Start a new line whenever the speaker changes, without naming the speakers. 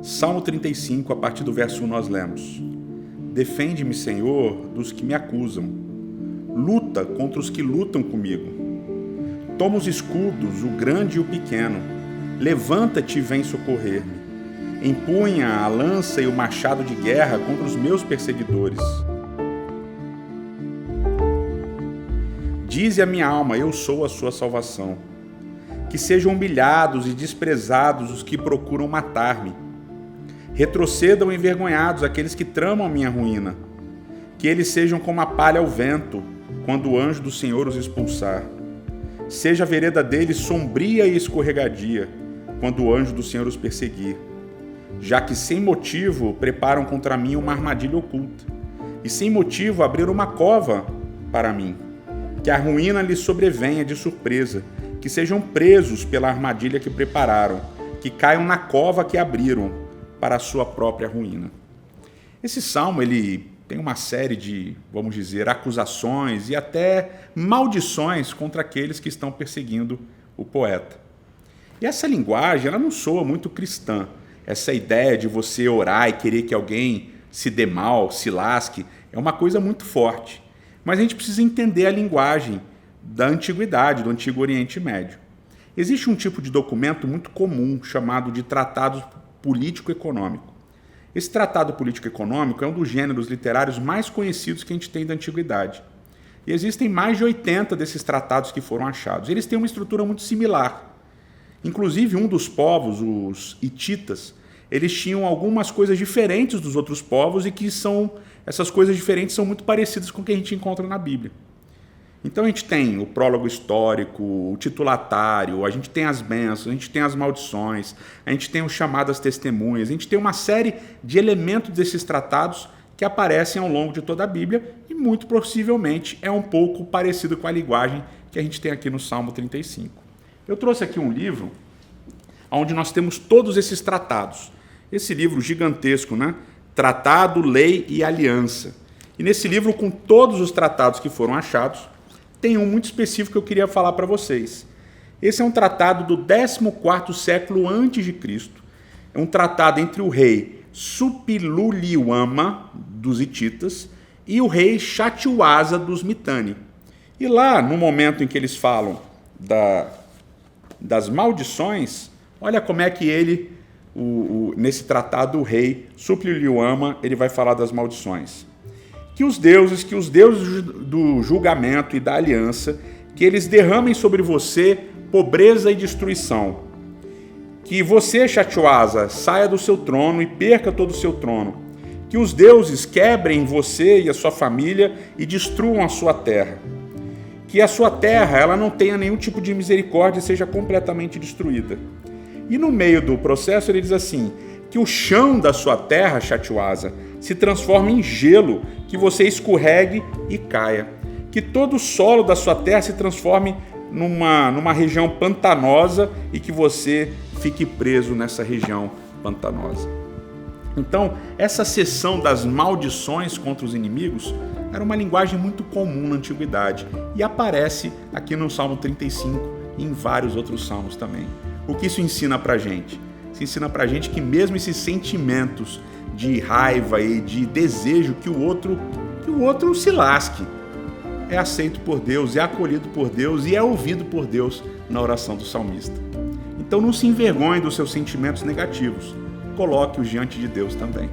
Salmo 35, a partir do verso 1 nós lemos: Defende-me, Senhor, dos que me acusam. Luta contra os que lutam comigo. Toma os escudos, o grande e o pequeno. Levanta-te e vem socorrer-me. Empunha a lança e o machado de guerra contra os meus perseguidores. Dize a minha alma: eu sou a sua salvação. Que sejam humilhados e desprezados os que procuram matar-me. Retrocedam envergonhados aqueles que tramam a minha ruína. Que eles sejam como a palha ao vento, quando o anjo do Senhor os expulsar. Seja a vereda deles sombria e escorregadia, quando o anjo do Senhor os perseguir. Já que sem motivo preparam contra mim uma armadilha oculta, e sem motivo abriram uma cova para mim. Que a ruína lhes sobrevenha de surpresa, que sejam presos pela armadilha que prepararam, que caiam na cova que abriram para a sua própria ruína. Esse salmo ele tem uma série de, vamos dizer, acusações e até maldições contra aqueles que estão perseguindo o poeta. E essa linguagem ela não soa muito cristã. Essa ideia de você orar e querer que alguém se dê mal, se lasque, é uma coisa muito forte. Mas a gente precisa entender a linguagem da antiguidade, do Antigo Oriente Médio. Existe um tipo de documento muito comum chamado de tratado político-econômico. Esse tratado político-econômico é um dos gêneros literários mais conhecidos que a gente tem da antiguidade. E existem mais de 80 desses tratados que foram achados. Eles têm uma estrutura muito similar. Inclusive, um dos povos, os hititas, eles tinham algumas coisas diferentes dos outros povos e essas coisas diferentes são muito parecidas com o que a gente encontra na Bíblia. Então a gente tem o prólogo histórico, o titulatário, a gente tem as bênçãos, a gente tem as maldições, a gente tem o chamado às testemunhas, a gente tem uma série de elementos desses tratados que aparecem ao longo de toda a Bíblia e muito possivelmente é um pouco parecido com a linguagem que a gente tem aqui no Salmo 35. Eu trouxe aqui um livro onde nós temos todos esses tratados. Esse livro gigantesco, né? Tratado, Lei e Aliança. E nesse livro, com todos os tratados que foram achados, tem um muito específico que eu queria falar para vocês. Esse é um tratado do 14º século a.C. É um tratado entre o rei Suppiluliuma, dos hititas, e o rei Shatiwasa, dos Mitanni. E lá, no momento em que eles falam das maldições, olha como é que nesse tratado, o rei Suppiluliuma, ele vai falar das maldições. Que os deuses do julgamento e da aliança, que eles derramem sobre você pobreza e destruição. Que você, Shatiwasa, saia do seu trono e perca todo o seu trono. Que os deuses quebrem você e a sua família e destruam a sua terra. Que a sua terra ela não tenha nenhum tipo de misericórdia e seja completamente destruída. E no meio do processo ele diz assim: que o chão da sua terra, Shatiwasa, se transforme em gelo, que você escorregue e caia. Que todo o solo da sua terra se transforme numa região pantanosa e que você fique preso nessa região pantanosa. Então, essa seção das maldições contra os inimigos era uma linguagem muito comum na antiguidade e aparece aqui no Salmo 35 e em vários outros salmos também. O que isso ensina pra gente? Isso ensina pra gente que mesmo esses sentimentos de raiva e de desejo que o outro se lasque, é aceito por Deus, é acolhido por Deus e é ouvido por Deus na oração do salmista. Então não se envergonhe dos seus sentimentos negativos, coloque-os diante de Deus também.